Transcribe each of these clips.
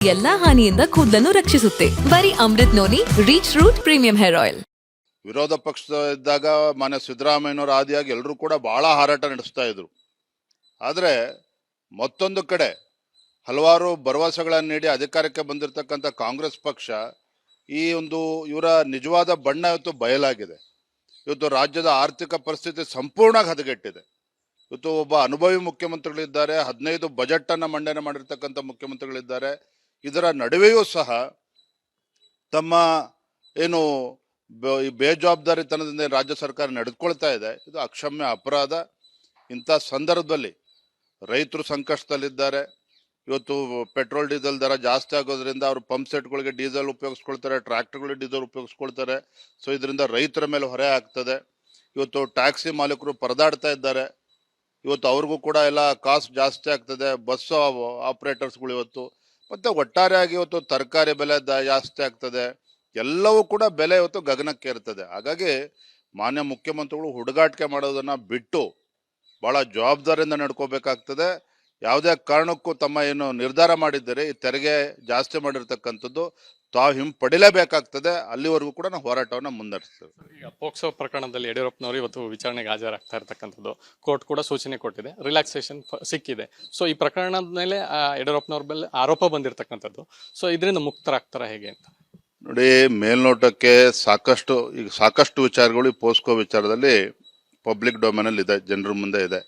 ಎಲ್ಲಾ ಹಾನಿಯಿಂದ ಕೂದಲನ್ನು ರಕ್ಷಿಸುತ್ತೆ. ಬರೀ Amrut noni reach root premium hair oil. ವಿರೋಧ ಪಕ್ಷ ಇದ್ದಾಗ ಮಾನ್ಯ ಸಿದ್ದರಾಮಯ್ಯನವರ ಆದಿಯಾಗಿ ಎಲ್ಲರೂ ಕೂಡ ಬಹಳ ಹಾರಾಟ ನಡೆಸ್ತಾ ಇದ್ರು. ಆದರೆ ಮತ್ತೊಂದು ಕಡೆ ಹಲವಾರು ಭರವಸೆಗಳನ್ನು ನೀಡಿ ಅಧಿಕಾರಕ್ಕೆ ಬಂದಿರತಕ್ಕಂಥ ಕಾಂಗ್ರೆಸ್ ಪಕ್ಷ ಈ ಒಂದು ಇವರ ನಿಜವಾದ ಬಣ್ಣ ಇವತ್ತು ಬಯಲಾಗಿದೆ. ಇವತ್ತು ರಾಜ್ಯದ ಆರ್ಥಿಕ ಪರಿಸ್ಥಿತಿ ಸಂಪೂರ್ಣ ಹದಗೆಟ್ಟಿದೆ. ಇವತ್ತು ಒಬ್ಬ ಅನುಭವಿ ಮುಖ್ಯಮಂತ್ರಿಗಳಿದ್ದಾರೆ, 15 ಬಜೆಟ್ ಅನ್ನು ಮಂಡನೆ ಮಾಡಿರ್ತಕ್ಕಂಥ ಮುಖ್ಯಮಂತ್ರಿಗಳಿದ್ದಾರೆ. ಇದರ ನಡುವೆಯೂ ಸಹ ತಮ್ಮ ಏನು ಬೇಜವಾಬ್ದಾರಿತನದಿಂದ ರಾಜ್ಯ ಸರ್ಕಾರ ನಡೆದುಕೊಳ್ತಾ ಇದೆ, ಇದು ಅಕ್ಷಮ್ಯ ಅಪರಾಧ. ಇಂಥ ಸಂದರ್ಭದಲ್ಲಿ ರೈತರು ಸಂಕಷ್ಟದಲ್ಲಿದ್ದಾರೆ. ಇವತ್ತು ಪೆಟ್ರೋಲ್ ಡೀಸೆಲ್ ದರ ಜಾಸ್ತಿ ಆಗೋದ್ರಿಂದ ಅವರು ಪಂಪ್ ಸೆಟ್ಗಳಿಗೆ ಡೀಸೆಲ್ ಉಪಯೋಗಿಸ್ಕೊಳ್ತಾರೆ, ಟ್ರ್ಯಾಕ್ಟರ್ಗಳಿಗೆ ಡೀಸೆಲ್ ಉಪಯೋಗಿಸ್ಕೊಳ್ತಾರೆ. ಸೊ ಇದರಿಂದ ರೈತರ ಮೇಲೆ ಹೊರೆ ಆಗ್ತದೆ. ಇವತ್ತು ಟ್ಯಾಕ್ಸಿ ಮಾಲೀಕರು ಪರದಾಡ್ತಾ ಇದ್ದಾರೆ. ಇವತ್ತು ಅವ್ರಿಗೂ ಕೂಡ ಎಲ್ಲ ಕಾಸ್ಟ್ ಜಾಸ್ತಿ ಆಗ್ತದೆ, ಬಸ್ ಆಪರೇಟರ್ಸ್ಗಳು ಇವತ್ತು. ಮತ್ತು ಒಟ್ಟಾರೆಯಾಗಿ ಇವತ್ತು ತರಕಾರಿ ಬೆಲೆ ಜಾಸ್ತಿ ಆಗ್ತದೆ, ಎಲ್ಲವೂ ಕೂಡ ಬೆಲೆ ಇವತ್ತು ಗಗನಕ್ಕೆ ಇರ್ತದೆ. ಹಾಗಾಗಿ ಮಾನ್ಯ ಮುಖ್ಯಮಂತ್ರಿಗಳು ಹುಡುಗಾಟಿಕೆ ಮಾಡೋದನ್ನು ಬಿಟ್ಟು ಭಾಳ ಜವಾಬ್ದಾರಿಯಿಂದ ನಡ್ಕೋಬೇಕಾಗ್ತದೆ. ಯಾವುದೇ ಕಾರಣಕ್ಕೂ ತಮ್ಮ ಏನು ನಿರ್ಧಾರ ಮಾಡಿದ್ದಾರೆ, ಈ ತೆರಿಗೆ ಜಾಸ್ತಿ ಮಾಡಿರ್ತಕ್ಕಂಥದ್ದು ತಾವು ಹಿಂಪಡಿಲೇಬೇಕಾಗ್ತದೆ. ಅಲ್ಲಿವರೆಗೂ ಕೂಡ ನಾವು ಹೋರಾಟವನ್ನು ಮುಂದುವರಿಸ್ತೇವೆ. ಈಗ ಪೋಕ್ಸೋ ಪ್ರಕರಣದಲ್ಲಿ ಯಡಿಯೂರಪ್ಪನವರು ಇವತ್ತು ವಿಚಾರಣೆಗೆ ಹಾಜರಾಗ್ತಾ ಇರ್ತಕ್ಕಂಥದ್ದು, ಕೋರ್ಟ್ ಕೂಡ ಸೂಚನೆ ಕೊಟ್ಟಿದೆ, ರಿಲ್ಯಾಕ್ಸೇಷನ್ ಸಿಕ್ಕಿದೆ. ಸೊ ಈ ಪ್ರಕರಣದ ಮೇಲೆ ಯಡಿಯೂರಪ್ಪನವ್ರ ಮೇಲೆ ಆರೋಪ ಬಂದಿರತಕ್ಕಂಥದ್ದು. ಸೊ ಇದರಿಂದ ಮುಕ್ತರಾಗ್ತಾರ ಹೇಗೆ ಅಂತ ನೋಡಿ. ಮೇಲ್ನೋಟಕ್ಕೆ ಸಾಕಷ್ಟು ವಿಚಾರಗಳು ಈ ಪೋಸ್ಕೋ ವಿಚಾರದಲ್ಲಿ ಪಬ್ಲಿಕ್ ಡೊಮೇನಲ್ಲಿ ಇದೆ, ಜನರ ಮುಂದೆ ಇದೆ.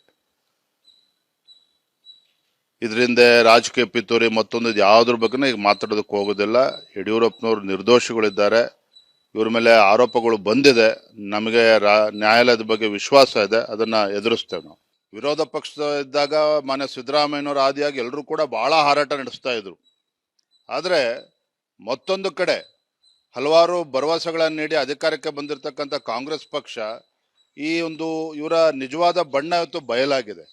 ಇದರಿಂದ ರಾಜಕೀಯ ಪಿತೂರಿ ಮತ್ತೊಂದು ಯಾವುದ್ರ ಬಗ್ಗೆ ಈಗ ಮಾತಾಡೋದಕ್ಕೆ ಹೋಗೋದಿಲ್ಲ. ಯಡಿಯೂರಪ್ಪನವರು ನಿರ್ದೋಷಿಗಳಿದ್ದಾರೆ, ಇವ್ರ ಮೇಲೆ ಆರೋಪಗಳು ಬಂದಿದೆ. ನಮಗೆ ನ್ಯಾಯಾಲಯದ ಬಗ್ಗೆ ವಿಶ್ವಾಸ ಇದೆ, ಅದನ್ನ ಎದುರಿಸ್ತೇವೆ ನಾವು. ವಿರೋಧ ಪಕ್ಷ ಇದ್ದಾಗ ಮಾನ್ಯ ಸಿದ್ದರಾಮಯ್ಯನವರ ಆದಿಯಾಗಿ ಎಲ್ಲರೂ ಕೂಡ ಬಹಳ ಹಾರಾಟ ನಡೆಸ್ತಾ ಇದ್ರು. ಆದರೆ ಮತ್ತೊಂದು ಕಡೆ ಹಲವಾರು ಭರವಸೆಗಳನ್ನು ನೀಡಿ ಅಧಿಕಾರಕ್ಕೆ ಬಂದಿರತಕ್ಕಂಥ ಕಾಂಗ್ರೆಸ್ ಪಕ್ಷ ಈ ಒಂದು ಇವರ ನಿಜವಾದ ಬಣ್ಣ ಇವತ್ತು ಬಯಲಾಗಿದೆ.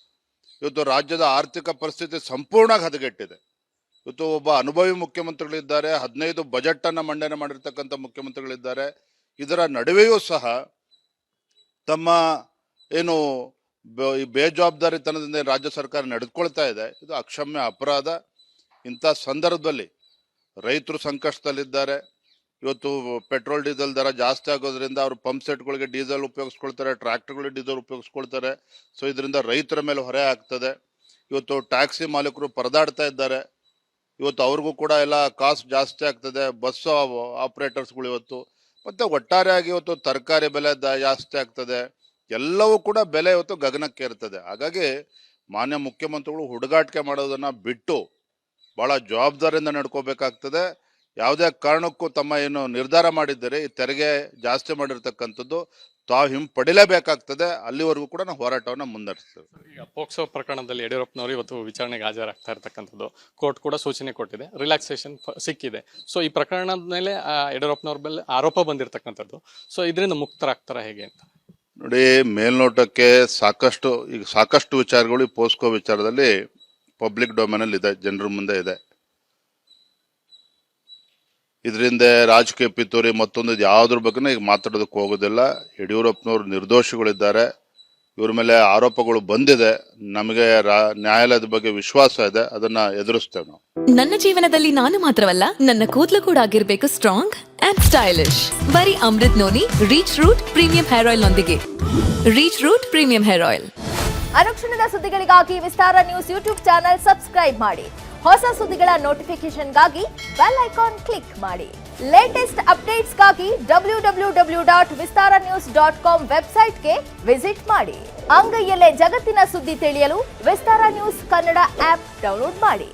ಇವತ್ತು ರಾಜ್ಯದ ಆರ್ಥಿಕ ಪರಿಸ್ಥಿತಿ ಸಂಪೂರ್ಣ ಹದಗೆಟ್ಟಿದೆ. ಇವತ್ತು ಒಬ್ಬ ಅನುಭವಿ ಮುಖ್ಯಮಂತ್ರಿಗಳಿದ್ದಾರೆ, 15 ಬಜೆಟ್ ಅನ್ನು ಮಂಡನೆ ಮಾಡಿರ್ತಕ್ಕಂಥ ಮುಖ್ಯಮಂತ್ರಿಗಳಿದ್ದಾರೆ. ಇದರ ನಡುವೆಯೂ ಸಹ ತಮ್ಮ ಏನು ಬೇಜವಾಬ್ದಾರಿತನದಿಂದ ರಾಜ್ಯ ಸರ್ಕಾರ ನಡೆದುಕೊಳ್ತಾ ಇದೆ, ಇದು ಅಕ್ಷಮ್ಯ ಅಪರಾಧ. ಇಂಥ ಸಂದರ್ಭದಲ್ಲಿ ರೈತರು ಸಂಕಷ್ಟದಲ್ಲಿದ್ದಾರೆ. ಇವತ್ತು ಪೆಟ್ರೋಲ್ ಡೀಸೆಲ್ ದರ ಜಾಸ್ತಿ ಆಗೋದ್ರಿಂದ ಅವರು ಪಂಪ್ ಸೆಟ್ಗಳಿಗೆ ಡೀಸೆಲ್ ಉಪಯೋಗಿಸ್ಕೊಳ್ತಾರೆ, ಟ್ರ್ಯಾಕ್ಟರ್ಗಳಿಗೆ ಡೀಸೆಲ್ ಉಪಯೋಗಿಸ್ಕೊಳ್ತಾರೆ. ಸೊ ಇದರಿಂದ ರೈತರ ಮೇಲೆ ಹೊರೆ ಆಗ್ತದೆ. ಇವತ್ತು ಟ್ಯಾಕ್ಸಿ ಮಾಲೀಕರು ಪರದಾಡ್ತಾ ಇದ್ದಾರೆ. ಇವತ್ತು ಅವ್ರಿಗೂ ಕೂಡ ಎಲ್ಲ ಕಾಸ್ಟ್ ಜಾಸ್ತಿ ಆಗ್ತದೆ, ಬಸ್ ಆಪರೇಟರ್ಸ್ಗಳು ಇವತ್ತು. ಮತ್ತು ಒಟ್ಟಾರೆಯಾಗಿ ಇವತ್ತು ತರಕಾರಿ ಬೆಲೆ ಜಾಸ್ತಿ ಆಗ್ತದೆ, ಎಲ್ಲವೂ ಕೂಡ ಬೆಲೆ ಇವತ್ತು ಗಗನಕ್ಕೆ ಇರ್ತದೆ. ಹಾಗಾಗಿ ಮಾನ್ಯ ಮುಖ್ಯಮಂತ್ರಿಗಳು ಹುಡುಗಾಟಿಕೆ ಮಾಡೋದನ್ನು ಬಿಟ್ಟು ಭಾಳ ಜವಾಬ್ದಾರಿಯಿಂದ ನಡ್ಕೋಬೇಕಾಗ್ತದೆ. ಯಾವುದೇ ಕಾರಣಕ್ಕೂ ತಮ್ಮ ಏನು ನಿರ್ಧಾರ ಮಾಡಿದ್ದಾರೆ, ಈ ತೆರಿಗೆ ಜಾಸ್ತಿ ಮಾಡಿರ್ತಕ್ಕಂಥದ್ದು ತಾವು ಹಿಂಪಡಿಲೇಬೇಕಾಗ್ತದೆ. ಅಲ್ಲಿವರೆಗೂ ಕೂಡ ನಾವು ಹೋರಾಟವನ್ನು ಮುಂದುವರಿಸ್ತೇವೆ. ಈಗ ಪೋಕ್ಸೋ ಪ್ರಕರಣದಲ್ಲಿ ಯಡಿಯೂರಪ್ಪನವರು ಇವತ್ತು ವಿಚಾರಣೆಗೆ ಹಾಜರಾಗ್ತಾ ಇರ್ತಕ್ಕಂಥದ್ದು, ಕೋರ್ಟ್ ಕೂಡ ಸೂಚನೆ ಕೊಟ್ಟಿದೆ, ರಿಲ್ಯಾಕ್ಸೇಷನ್ ಸಿಕ್ಕಿದೆ. ಸೊ ಈ ಪ್ರಕರಣದ ಮೇಲೆ ಯಡಿಯೂರಪ್ಪನವ್ರ ಮೇಲೆ ಆರೋಪ ಬಂದಿರತಕ್ಕಂಥದ್ದು. ಸೊ ಇದರಿಂದ ಮುಕ್ತರಾಗ್ತಾರ ಹೇಗೆ ಅಂತ ನೋಡಿ. ಮೇಲ್ನೋಟಕ್ಕೆ ಸಾಕಷ್ಟು ವಿಚಾರಗಳು ಈ ಪೋಸ್ಕೋ ವಿಚಾರದಲ್ಲಿ ಪಬ್ಲಿಕ್ ಡೊಮೇನಲ್ಲಿ ಇದೆ, ಜನರ ಮುಂದೆ ಇದೆ. ಇದರಿಂದ ರಾಜಕೀಯ ಪಿತೂರಿ ಮತ್ತೊಂದು ಯಾವುದ್ರ ಬಗ್ಗೆ ಈಗ ಮಾತಾಡೋದಕ್ಕೆ ಹೋಗೋದಿಲ್ಲ. ಯಡಿಯೂರಪ್ಪನವರು ನಿರ್ದೋಷಿಗಳಿದ್ದಾರೆ, ಇವ್ರ ಮೇಲೆ ಆರೋಪಗಳು ಬಂದಿದೆ. ನಮಗೆ ನ್ಯಾಯಾಲಯದ ಬಗ್ಗೆ ವಿಶ್ವಾಸ ಇದೆ, ಅದನ್ನ ಎದುರಿಸ್ತೇವೆ ನಾವು. ನನ್ನ ಜೀವನದಲ್ಲಿ ನಾನು ಮಾತ್ರವಲ್ಲ, ನನ್ನ ಕೂದಲು ಕೂಡ ಆಗಿರ್ಬೇಕು ಸ್ಟ್ರಾಂಗ್ ಅಂಡ್ ಸ್ಟೈಲಿಶ್. ಬರೀ Amrut noni reach root premium hair oil ನೊಂದಿಗೆ. Reach root premium hair oil. ಅನುಕ್ಷಣದ ಸುದ್ದಿಗಳಿಗಾಗಿ Vistara news YouTube channel subscribe ಮಾಡಿ. ಹೊಸ ಸುದ್ದಿಗಳ ನೋಟಿಫಿಕೇಶನ್ಗಾಗಿ ಬೆಲ್ ಐಕಾನ್ ಕ್ಲಿಕ್ ಮಾಡಿ. ಲೇಟೆಸ್ಟ್ ಅಪ್ಡೇಟ್ಸ್ಗಾಗಿ www.vistaranews.com ವೆಬ್ಸೈಟ್ಗೆ ವಿಸಿಟ್ ಮಾಡಿ. ಅಂಗೈಯಲ್ಲೇ ಜಗತ್ತಿನ ಸುದ್ದಿ ತಿಳಿಯಲು Vistara news Kannada app download ಮಾಡಿ.